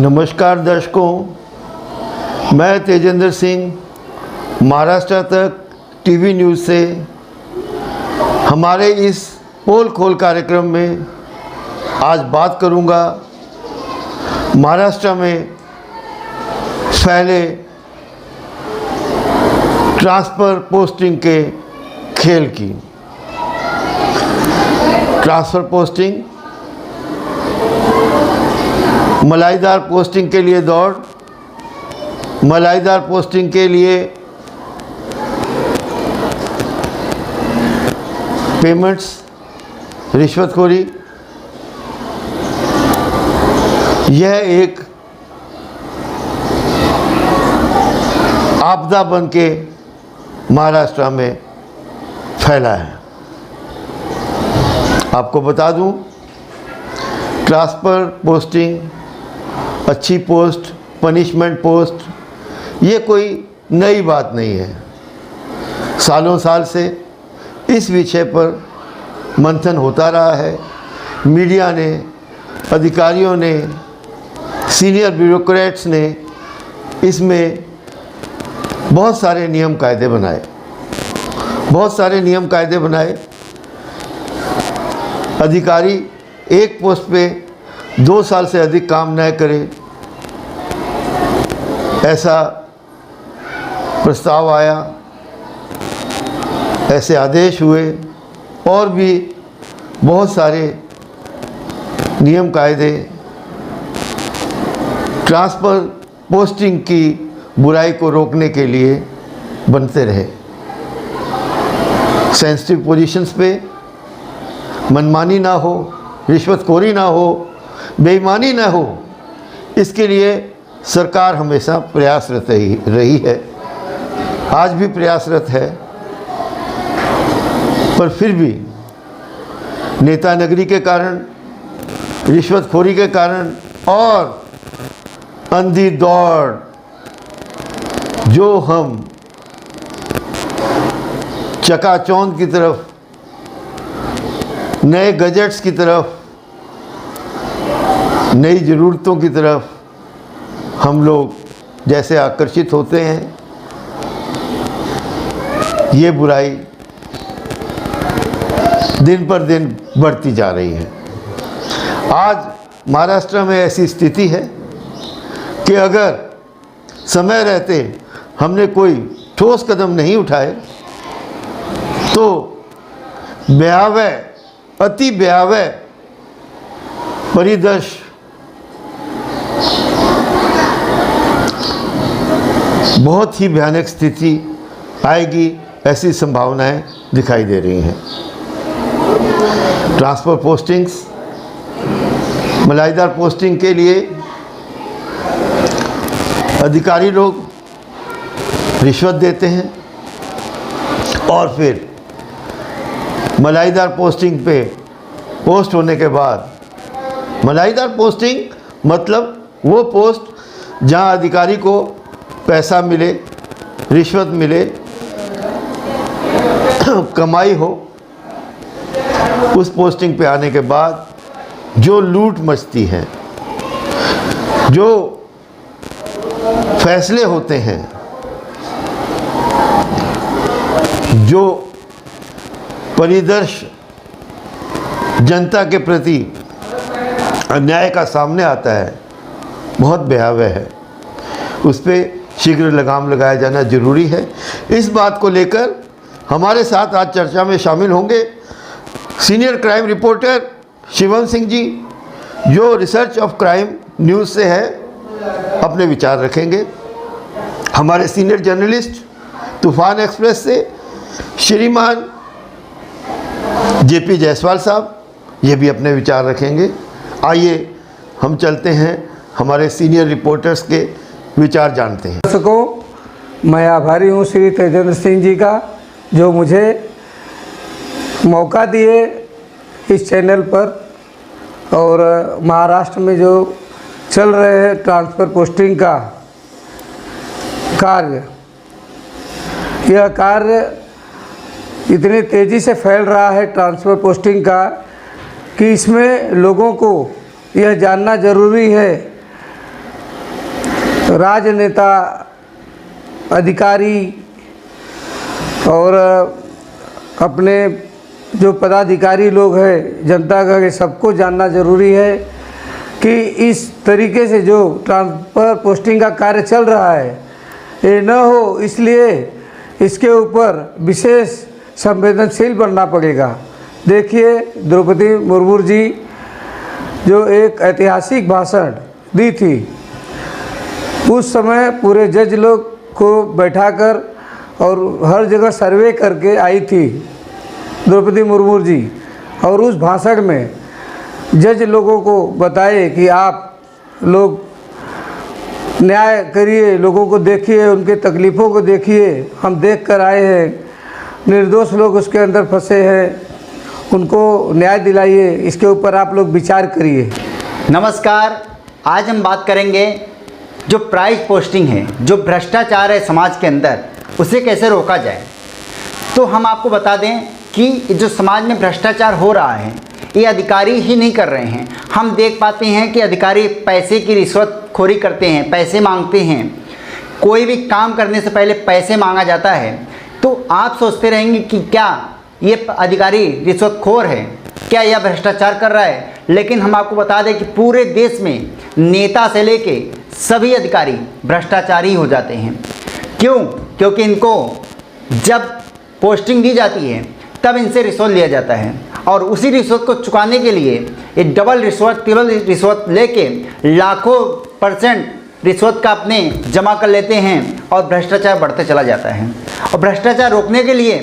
नमस्कार दर्शकों, मैं तेजेंद्र सिंह महाराष्ट्र तक टीवी न्यूज़ से हमारे इस पोल खोल कार्यक्रम में आज बात करूंगा महाराष्ट्र में फैले ट्रांसफ़र पोस्टिंग के खेल की। ट्रांसफ़र पोस्टिंग, मलाईदार पोस्टिंग के लिए दौड़, मलाईदार पोस्टिंग के लिए पेमेंट्स, रिश्वतखोरी, यह एक आपदा बन के महाराष्ट्र में फैला है। आपको बता दूं, ट्रांसफ़र पोस्टिंग, अच्छी पोस्ट, पनिशमेंट पोस्ट, ये कोई नई बात नहीं है। सालों साल से इस विषय पर मंथन होता रहा है। मीडिया ने, अधिकारियों ने, सीनियर ब्यूरोक्रेट्स ने इसमें बहुत सारे नियम कायदे बनाए, अधिकारी एक पोस्ट पे 2 साल से अधिक काम न करे, ऐसा प्रस्ताव आया, ऐसे आदेश हुए और भी बहुत सारे नियम कायदे ट्रांसफ़र पोस्टिंग की बुराई को रोकने के लिए बनते रहे। सेंसिटिव पोजीशंस पे मनमानी ना हो, रिश्वतखोरी ना हो, बेईमानी ना हो, इसके लिए सरकार हमेशा प्रयासरत रही है, आज भी प्रयासरत है। पर फिर भी नेता नगरी के कारण, रिश्वतखोरी के कारण और अंधी दौड़ जो हम चकाचौंध की तरफ, नए गैजेट्स की तरफ, नई ज़रूरतों की तरफ हम लोग जैसे आकर्षित होते हैं, ये बुराई दिन पर दिन बढ़ती जा रही है। आज महाराष्ट्र में ऐसी स्थिति है कि अगर समय रहते हमने कोई ठोस कदम नहीं उठाए तो भयावह, अति भयावह परिदृश्य बहुत ही भयानक स्थिति आएगी, ऐसी संभावनाएं दिखाई दे रही हैं। ट्रांसफ़र पोस्टिंग्स, मलाईदार पोस्टिंग के लिए अधिकारी लोग रिश्वत देते हैं और फिर मलाईदार पोस्टिंग पे पोस्ट होने के बाद, मलाईदार पोस्टिंग मतलब वो पोस्ट जहां अधिकारी को पैसा मिले, रिश्वत मिले, कमाई हो, उस पोस्टिंग पे आने के बाद जो लूट मचती है, जो फैसले होते हैं, जो परिदृश्य जनता के प्रति अन्याय का सामने आता है, बहुत भयावह है। उस पर शीघ्र लगाम लगाया जाना जरूरी है। इस बात को लेकर हमारे साथ आज चर्चा में शामिल होंगे senior crime reporter Shivam Singh ji, जो रिसर्च ऑफ क्राइम न्यूज़ से है, अपने विचार रखेंगे। हमारे सीनियर जर्नलिस्ट तूफान एक्सप्रेस से श्रीमान जेपी जायसवाल साहब, ये भी अपने विचार रखेंगे। आइए हम चलते हैं, हमारे सीनियर रिपोर्टर्स के विचार जानते हैं। दर्शकों, मैं आभारी हूँ श्री तेजेंद्र सिंह जी का, जो मुझे मौका दिए इस चैनल पर और महाराष्ट्र में जो चल रहे हैं ट्रांसफ़र पोस्टिंग का कार्य, यह कार्य इतनी तेज़ी से फैल रहा है ट्रांसफ़र पोस्टिंग का कि इसमें लोगों को यह जानना ज़रूरी है राजनेता, अधिकारी और अपने जो पदाधिकारी लोग हैं, जनता का, ये सबको जानना ज़रूरी है कि इस तरीके से जो ट्रांसफ़र पोस्टिंग का कार्य चल रहा है ये न हो, इसलिए इसके ऊपर विशेष संवेदनशील बनना पड़ेगा। देखिए, द्रौपदी मुर्मू जी जो एक ऐतिहासिक भाषण दी थी, उस समय पूरे जज लोग को बैठाकर और हर जगह सर्वे करके आई थी द्रौपदी मुर्मू जी, और उस भाषण में जज लोगों को बताए कि आप लोग न्याय करिए, लोगों को देखिए, उनके तकलीफ़ों को देखिए, हम देख कर आए हैं, निर्दोष लोग उसके अंदर फंसे हैं, उनको न्याय दिलाइए, इसके ऊपर आप लोग विचार करिए। नमस्कार, आज हम बात करेंगे जो प्राइज पोस्टिंग है, जो भ्रष्टाचार है समाज के अंदर, उसे कैसे रोका जाए। तो हम आपको बता दें कि जो समाज में भ्रष्टाचार हो रहा है ये अधिकारी ही नहीं कर रहे हैं। हम देख पाते हैं कि अधिकारी पैसे की रिश्वतखोरी करते हैं, पैसे मांगते हैं। कोई भी काम करने से पहले पैसे मांगा जाता है। तो आप सोचते रहेंगे कि क्या ये अधिकारी रिश्वतखोर है, क्या यह भ्रष्टाचार कर रहा है। लेकिन हम आपको बता दें कि पूरे देश में नेता से लेके सभी अधिकारी भ्रष्टाचारी हो जाते हैं। क्यों? क्योंकि इनको जब पोस्टिंग दी जाती है तब इनसे रिश्वत लिया जाता है, और उसी रिश्वत को चुकाने के लिए ये डबल रिश्वत, ट्रिपल रिश्वत लेके लाखों % रिश्वत का अपने जमा कर लेते हैं और भ्रष्टाचार बढ़ते चला जाता है। और भ्रष्टाचार रोकने के लिए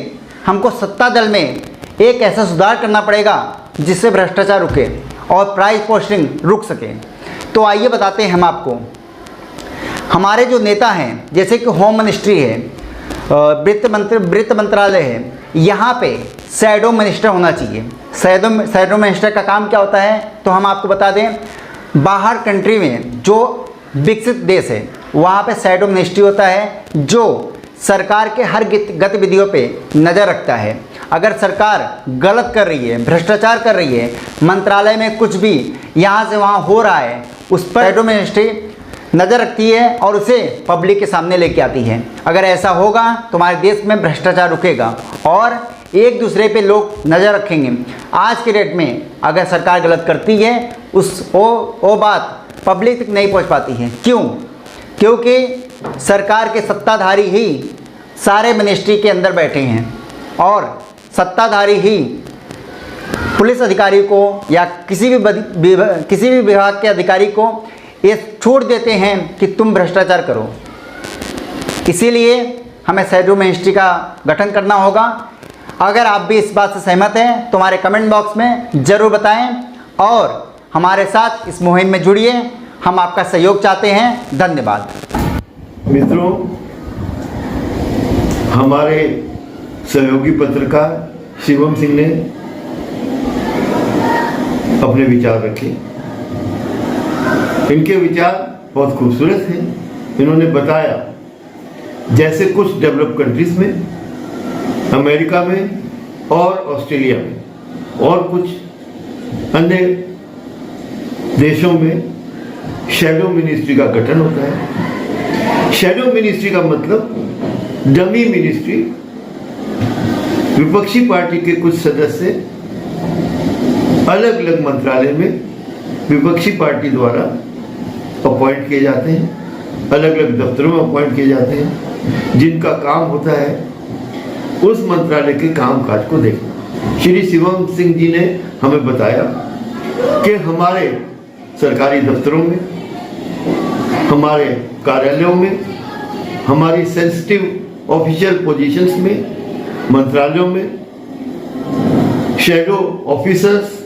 हमको सत्ता दल में एक ऐसा सुधार करना पड़ेगा जिससे भ्रष्टाचार रुके और प्राइज पोस्टिंग रुक सके। तो आइए बताते हैं हम आपको। हमारे जो नेता हैं, जैसे कि होम मिनिस्ट्री है, वित्त मंत्रालय है, यहाँ पे शैडो मिनिस्टर होना चाहिए। शैडो मिनिस्टर का काम क्या होता है, तो हम आपको बता दें, बाहर कंट्री में जो विकसित देश है वहाँ पे शैडो मिनिस्ट्री होता है जो सरकार के हर गतिविधियों पे नज़र रखता है। अगर सरकार गलत कर रही है, भ्रष्टाचार कर रही है, मंत्रालय में कुछ भी यहाँ से वहाँ हो रहा है, उस पर शैडो मिनिस्ट्री नज़र रखती है और उसे पब्लिक के सामने लेके आती है। अगर ऐसा होगा तो हमारे देश में भ्रष्टाचार रुकेगा और एक दूसरे पे लोग नज़र रखेंगे। आज के डेट में अगर सरकार गलत करती है वो बात पब्लिक तक नहीं पहुंच पाती है। क्यों? क्योंकि सरकार के सत्ताधारी ही सारे मिनिस्ट्री के अंदर बैठे हैं और सत्ताधारी ही पुलिस अधिकारी को या किसी भी विभाग के अधिकारी को ये छूट देते हैं कि तुम भ्रष्टाचार करो। इसीलिए हमें शैडो मिनिस्ट्री का गठन करना होगा। अगर आप भी इस बात से सहमत हैं तो हमारे कमेंट बॉक्स में ज़रूर बताएं और हमारे साथ इस मुहिम में जुड़िए। हम आपका सहयोग चाहते हैं। धन्यवाद। मित्रों, हमारे सहयोगी पत्रकार शिवम सिंह ने अपने विचार रखे। इनके विचार बहुत खूबसूरत हैं। इन्होंने बताया जैसे कुछ डेवलप कंट्रीज में, अमेरिका में और ऑस्ट्रेलिया में और कुछ अन्य देशों में शैडो मिनिस्ट्री का गठन होता है। शैडो मिनिस्ट्री का मतलब डमी मिनिस्ट्री। विपक्षी पार्टी के कुछ सदस्य अलग अलग मंत्रालय में विपक्षी पार्टी द्वारा अपॉइंट किए जाते हैं, अलग अलग दफ्तरों में अपॉइंट किए जाते हैं, जिनका काम होता है उस मंत्रालय के कामकाज को देखना। श्री शिवम सिंह जी ने हमें बताया कि हमारे सरकारी दफ्तरों में, हमारे कार्यालयों में, हमारी सेंसिटिव ऑफिशियल पोजीशंस में, मंत्रालयों में shadow officers,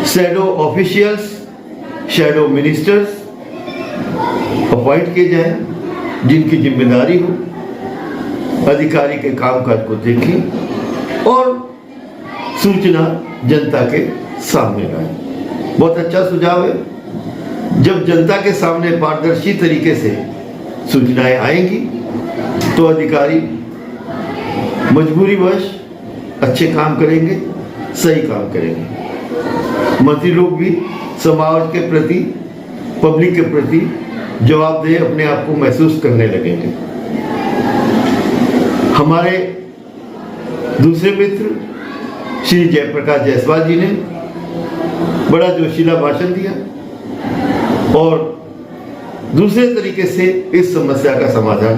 shadow officials, shadow ministers appoint किए जाएं, जिनकी जिम्मेदारी हो अधिकारी के कामकाज को देखें और सूचना जनता के सामने लाएं। बहुत अच्छा सुझाव है। जब जनता के सामने पारदर्शी तरीके से सूचनाएं आएंगी तो अधिकारी मजबूरीवश अच्छे काम करेंगे, सही काम करेंगे। मंत्री लोग भी समाज के प्रति, पब्लिक के प्रति जवाबदेह अपने आप को महसूस करने लगेंगे। हमारे दूसरे मित्र श्री जयप्रकाश जायसवाल जी ने बड़ा जोशीला भाषण दिया और दूसरे तरीके से इस समस्या का समाधान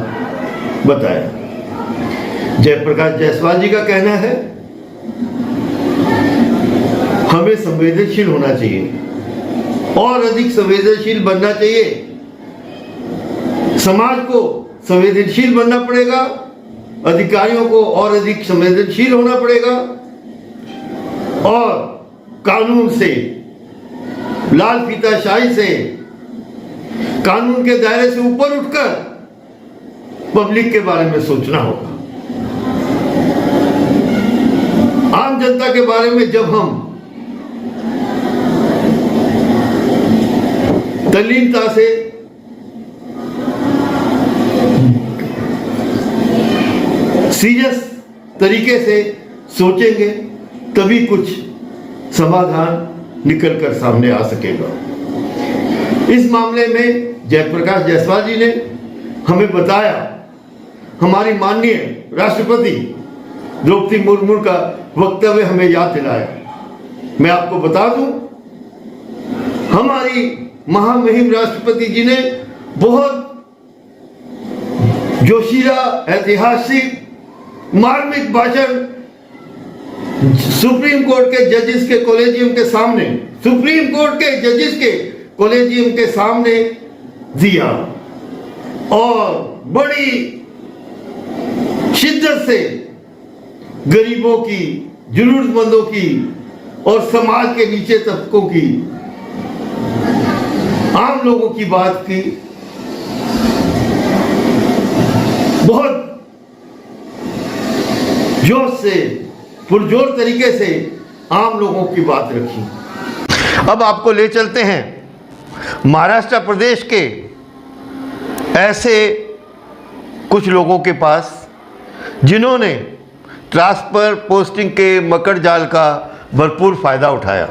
बताया। जयप्रकाश जायसवाल जी का कहना है हमें संवेदनशील होना चाहिए और अधिक संवेदनशील बनना चाहिए। समाज को संवेदनशील बनना पड़ेगा, अधिकारियों को और अधिक संवेदनशील होना पड़ेगा और कानून से, लाल फीताशाही से, कानून के दायरे से ऊपर उठकर पब्लिक के बारे में सोचना होगा। आम जनता के बारे में जब हम तल्लीनता से सीरियस तरीके से सोचेंगे तभी कुछ समाधान निकल कर सामने आ सकेगा। इस मामले में जयप्रकाश जायसवाल जी ने हमें बताया, हमारी माननीय राष्ट्रपति द्रौपदी मुर्मू का वक्तव्य हमें याद दिलाया। मैं आपको बता दूं, हमारी महामहिम राष्ट्रपति जी ने बहुत जोशीला, ऐतिहासिक, मार्मिक भाषण सुप्रीम कोर्ट के जजेस के कॉलेजियम के सामने, सुप्रीम कोर्ट के जजेस के कॉलेजियम के सामने दिया और बड़ी शिद्दत से गरीबों की, जरूरतमंदों की और समाज के नीचे तबकों की, आम लोगों की बात की। बहुत जोश से, पुरजोर तरीके से आम लोगों की बात रखी। अब आपको ले चलते हैं महाराष्ट्र प्रदेश के ऐसे कुछ लोगों के पास जिन्होंने ट्रांसफर पोस्टिंग के मकर जाल का भरपूर फायदा उठाया।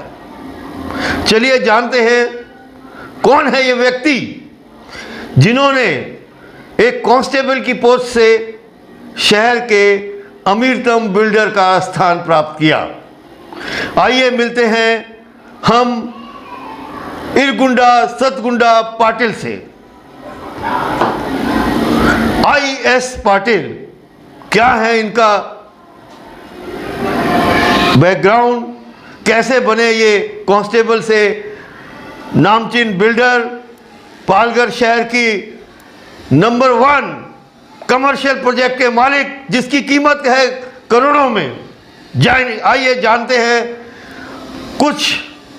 चलिए जानते हैं कौन है ये व्यक्ति जिन्होंने एक कांस्टेबल की पोस्ट से शहर के अमीरतम बिल्डर का स्थान प्राप्त किया। आइए मिलते हैं हम इरगुंडा सतगुंडा पाटिल से। IS पाटिल, क्या है इनका बैकग्राउंड, कैसे बने ये कांस्टेबल से नामचीन बिल्डर, पालघर शहर की नंबर 1 कमर्शियल प्रोजेक्ट के मालिक जिसकी कीमत है करोड़ों में। आइए जानते हैं कुछ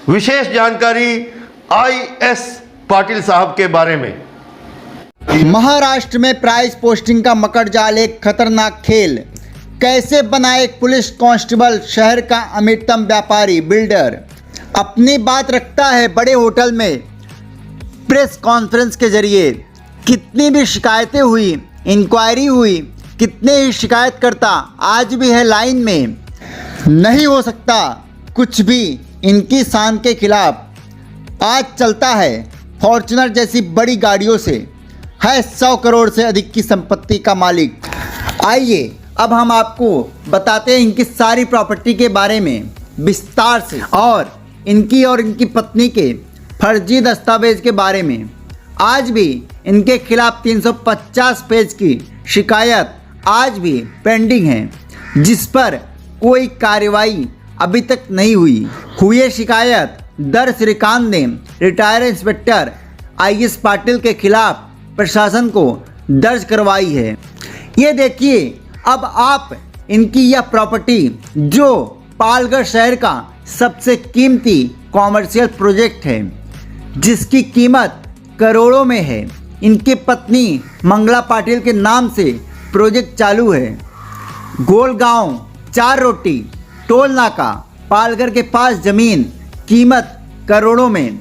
विशेष जानकारी IS पाटिल साहब के बारे में। महाराष्ट्र में प्राइस पोस्टिंग का मकड़जाल एक खतरनाक खेल। कैसे बना एक पुलिस कांस्टेबल शहर का अमीरतम व्यापारी बिल्डर, अपनी बात रखता है बड़े होटल में प्रेस कॉन्फ्रेंस के जरिए। कितनी भी शिकायतें हुई, इंक्वायरी हुई, कितने ही शिकायतकर्ता आज भी है लाइन में। नहीं हो सकता कुछ भी इनकी शान के खिलाफ। आज चलता है फॉर्च्यूनर जैसी बड़ी गाड़ियों से, है 100 करोड़ से अधिक की संपत्ति का मालिक। आइए अब हम आपको बताते हैं इनकी सारी प्रॉपर्टी के बारे में विस्तार से और इनकी पत्नी के फर्जी दस्तावेज के बारे में। आज भी इनके खिलाफ 350 पेज की शिकायत आज भी पेंडिंग है, जिस पर कोई कार्रवाई अभी तक नहीं हुई है। शिकायत दर श्रीकांत ने रिटायर्ड इंस्पेक्टर IS पाटिल के खिलाफ प्रशासन को दर्ज करवाई है। ये देखिए अब आप इनकी यह प्रॉपर्टी जो पालघर शहर का सबसे कीमती कॉमर्शियल प्रोजेक्ट है, जिसकी कीमत करोड़ों में है। इनकी पत्नी मंगला पाटिल के नाम से प्रोजेक्ट चालू है। गोलगांव 4 रोटी टोल नाका पालघर के पास जमीन, कीमत करोड़ों में।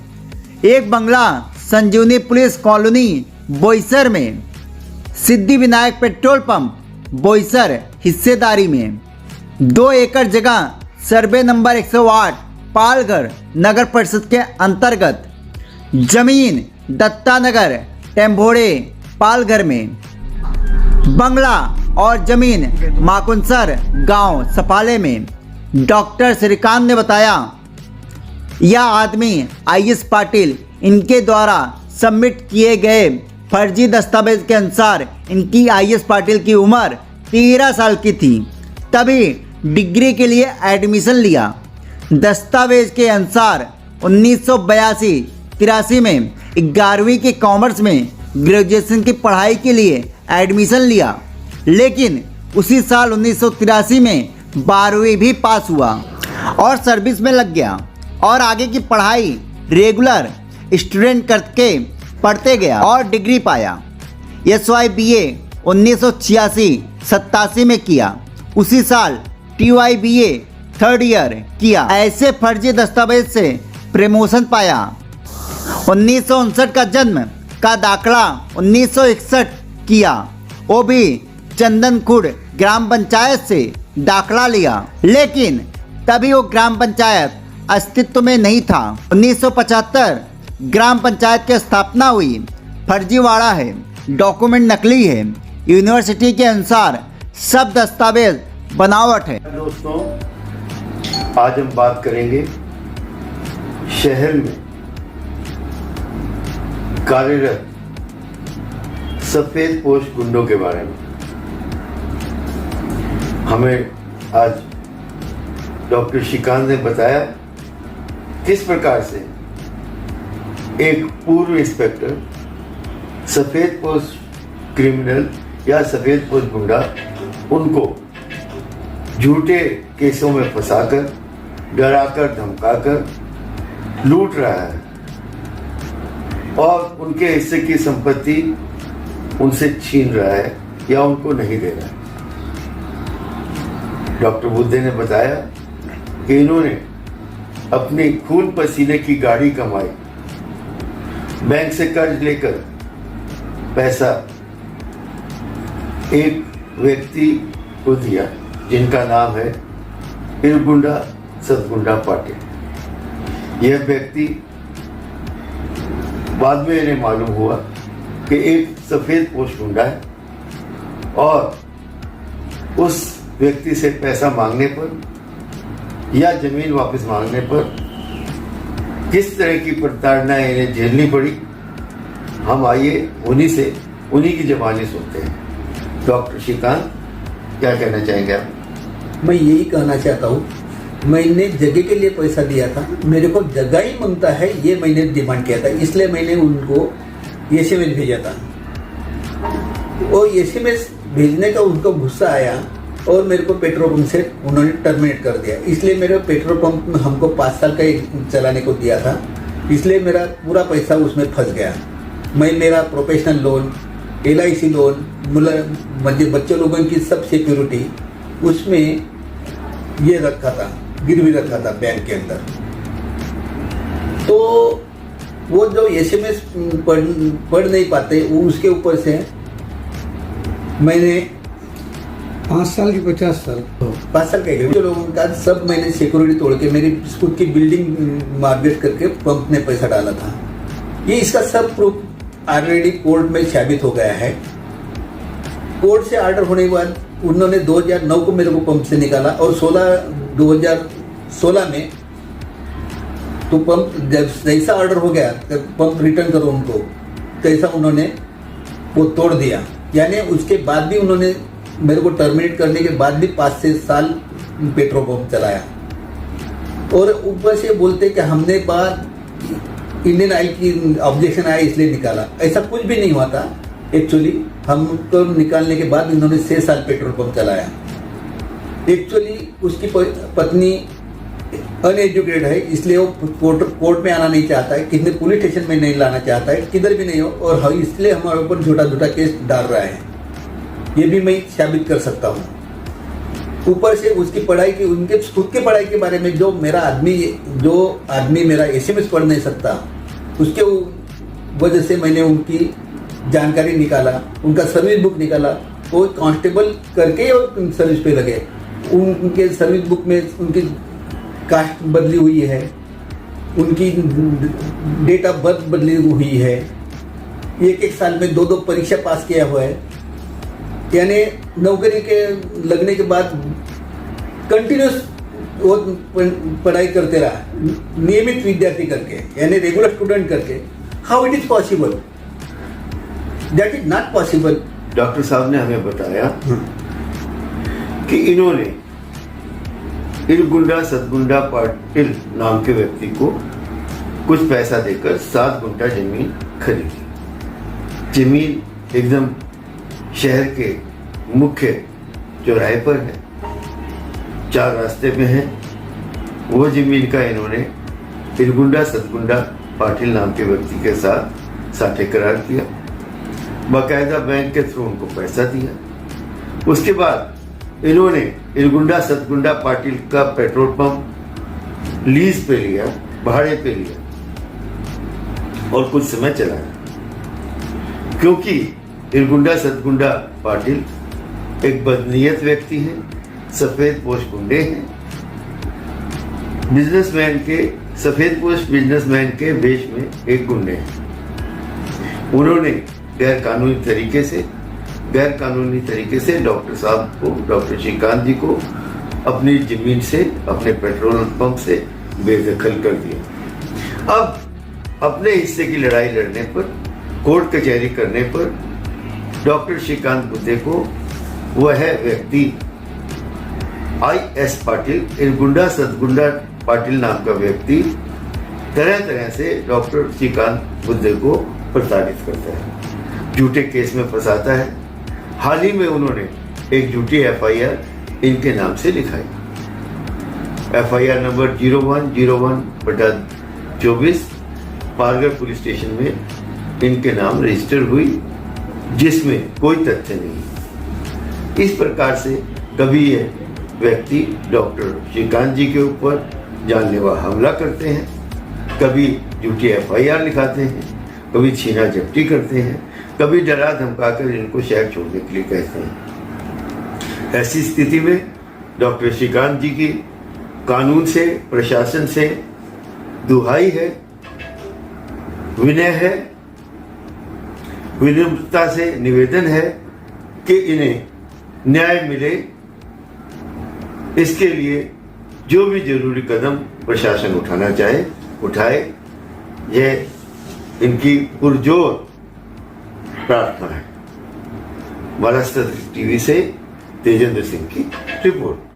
एक बंगला संजीवनी पुलिस कॉलोनी बोईसर में। सिद्धि विनायक पेट्रोल पंप बोईसर हिस्सेदारी में। 2 एकड़ जगह सर्वे नंबर 108 पालघर नगर परिषद के अंतर्गत। जमीन दत्तानगर टेम्भोड़े पालघर में, बंगला और जमीन माकुनसर गांव सपाले में। डॉक्टर श्रीकांत ने बताया यह आदमी आईएस पाटिल इनके द्वारा सबमिट किए गए फर्जी दस्तावेज के अनुसार इनकी आईएस पाटिल की उम्र 13 साल की थी, तभी डिग्री के लिए एडमिशन लिया। दस्तावेज के अनुसार 1982-83 में 11वीं के कॉमर्स में ग्रेजुएशन की पढ़ाई के लिए एडमिशन लिया, लेकिन उसी साल 1983 में 12वीं भी पास हुआ और सर्विस में लग गया और आगे की पढ़ाई रेगुलर स्टूडेंट करके पढ़ते गया और डिग्री पाया। SYBA 1986-87 में किया। उसी साल TYBA 3rd ईयर किया। ऐसे फर्जी दस्तावेज से प्रमोशन पाया। 1959 का जन्म का दाखला 1961 किया, वो भी चंदनखुड़ ग्राम पंचायत से दाखला लिया, लेकिन तभी वो ग्राम पंचायत अस्तित्व में नहीं था। 1975 ग्राम पंचायत की स्थापना हुई। फर्जीवाड़ा है, डॉक्यूमेंट नकली है, यूनिवर्सिटी के अनुसार सब दस्तावेज बनावट है। दोस्तों, आज हम बात करेंगे शहर में कार्यरत सफेद पोश गुंडों के बारे में। हमें आज डॉक्टर श्रीकांत ने बताया किस प्रकार से एक पूर्व इंस्पेक्टर सफेद पोश क्रिमिनल या सफेद पोश गुंडा उनको झूठे केसों में फंसाकर, डराकर, धमकाकर लूट रहा है और उनके हिस्से की संपत्ति उनसे छीन रहा है या उनको नहीं दे रहा है। डॉक्टर बुद्धे ने बताया कि इन्होंने अपनी खून पसीने की गाड़ी कमाई, बैंक से कर्ज लेकर पैसा एक व्यक्ति को दिया जिनका नाम है इरगुंडा सतगुंडा पाटिल। यह व्यक्ति बाद में इन्हें मालूम हुआ कि एक सफेद पोश गुंडा है और उस व्यक्ति से पैसा मांगने पर या जमीन वापस मांगने पर किस तरह की प्रताड़नाएं इन्हें झेलनी पड़ी, हम आइए उन्हीं की ज़बानी सुनते हैं। डॉक्टर श्रीकांत, क्या कहना चाहेंगे आप? मैं यही कहना चाहता हूँ, मैंने जगह के लिए पैसा दिया था, मेरे को जगह ही मांगता है ये मैंने डिमांड किया था, इसलिए मैंने उनको SMS भेजा था। और SMS भेजने का उनको गुस्सा आया और मेरे को पेट्रोल पंप से उन्होंने टर्मिनेट कर दिया। इसलिए मेरे पेट्रोल पंप में हमको 5 साल का चलाने को दिया था, इसलिए मेरा पूरा पैसा उसमें फंस गया। मैं मेरा प्रोफेशनल लोन, LIC लोन, मतलब बच्चों लोगों की सब सिक्योरिटी उसमें ये रखा था, गिरवी रखा था बैंक के अंदर। तो वो जो SMS पढ़ नहीं पाते, वो उसके ऊपर से मैंने 5 साल की 50 साल 5 साल का जो लोगों का सब मैंने सिक्योरिटी तोड़ के मेरी खुद की बिल्डिंग मार्केट करके पंप ने पैसा डाला था। ये इसका सब प्रूफ ऑलरेडी कोर्ट में साबित हो गया है। कोर्ट से ऑर्डर होने के बाद उन्होंने 2009 को मेरे को पंप से निकाला और 2016 में तो पंप जब जैसा ऑर्डर हो गया तब पंप रिटर्न करो उनको, तैसा उन्होंने वो तोड़ दिया। यानी उसके बाद भी उन्होंने मेरे को टर्मिनेट करने के बाद भी 5 से 6 साल पेट्रोल पंप चलाया और ऊपर से बोलते कि हमने बाद इंडियन ऑयल की ऑब्जेक्शन आया इसलिए निकाला। ऐसा कुछ भी नहीं हुआ था। एक्चुअली हमको निकालने के बाद इन्होंने 6 साल पेट्रोल पंप चलाया। एक्चुअली उसकी पत्नी अनएजुकेटेड है, इसलिए वो कोर्ट में आना नहीं चाहता है, कितने पुलिस स्टेशन में नहीं लाना चाहता है, किधर भी नहीं हो, और इसलिए हमारे ऊपर छोटा केस डाल रहा है। ये भी मैं साबित कर सकता हूँ। ऊपर से उसकी पढ़ाई की, उनके खुद की पढ़ाई के बारे में जो आदमी मेरा SMS पढ़ नहीं सकता, उसके वजह से मैंने उनकी जानकारी निकाला, उनका सर्विस बुक निकाला। वो कांस्टेबल करके और सर्विस पे लगे। उनके सर्विस बुक में उनकी कास्ट बदली हुई है, उनकी डेट ऑफ बर्थ बदली हुई है, एक एक साल में 2-2 परीक्षा पास किया हुआ है, यानी नौकरी के लगने के बाद कंटिन्यूस वो पढ़ाई करते रहा, नियमित विद्यार्थी करके, यानी रेगुलर स्टूडेंट करके। How it is possible? That is not possible. Doctor साहब ने हमें बताया कि इन्होंने इरगुंडा सतगुंडा पाटिल नाम के व्यक्ति को कुछ पैसा देकर 7 गुंठा जमीन खरीदी। जमीन एकदम शहर के मुख्य चौराहे पर है, 4 रास्ते में है। वो जमीन का इन्होंने इरगुंडा सतगुंडा पाटिल नाम के व्यक्ति के साथ साठे करार किया, बाकायदा बैंक के थ्रू उनको पैसा दिया। उसके बाद इन्होंने इरगुंडा सतगुंडा पाटिल का पेट्रोल पंप लीज पे लिया, भाड़े पे लिया और कुछ समय चलाया। क्योंकि इरगुंडा सतगुंडा पाटिल एक बदनीयत व्यक्ति है, सफेद पोश गुंडे हैं, बिजनेसमैन के सफेद पोश बिजनेसमैन के वेश में एक गुंडे हैं। उन्होंने गैर कानूनी तरीके से डॉक्टर साहब को, डॉक्टर श्रीकांत जी को अपनी जमीन से, अपने पेट्रोल पंप से बेदखल कर दिया। अब अपने हिस्से की लड़ाई लड़ने पर, कोर्ट कचहरी करने पर डॉक्टर श्रीकांत बुद्धे को वह व्यक्ति IS पाटिल, इरगुंडा सतगुंडा पाटिल नाम का व्यक्ति तरह तरह से डॉक्टर श्रीकांत बुद्धे को प्रताड़ित करता है, झूठे केस में फंसाता है। हाल ही में उन्होंने एक झूठी FIR इनके नाम से लिखाई। FIR नंबर 0101/24 पारगर पुलिस स्टेशन में इनके नाम रजिस्टर हुई, जिसमें कोई तथ्य नहीं। इस प्रकार से कभी यह व्यक्ति डॉक्टर श्रीकांत जी के ऊपर जानलेवा हमला करते हैं, कभी झूठी FIR लिखाते हैं, कभी छीना झपटी करते हैं, कभी डरा धमकाकर इनको शहर छोड़ने के लिए कहते हैं। ऐसी स्थिति में डॉक्टर श्रीकांत जी की कानून से, प्रशासन से दुहाई है, विनय है, विनम्रता से निवेदन है कि इन्हें न्याय मिले। इसके लिए जो भी जरूरी कदम प्रशासन उठाना चाहे उठाए, यह इनकी पुरजोर प्रार्थना है। महाराष्ट्र टीवी से तेजेंद्र सिंह की रिपोर्ट।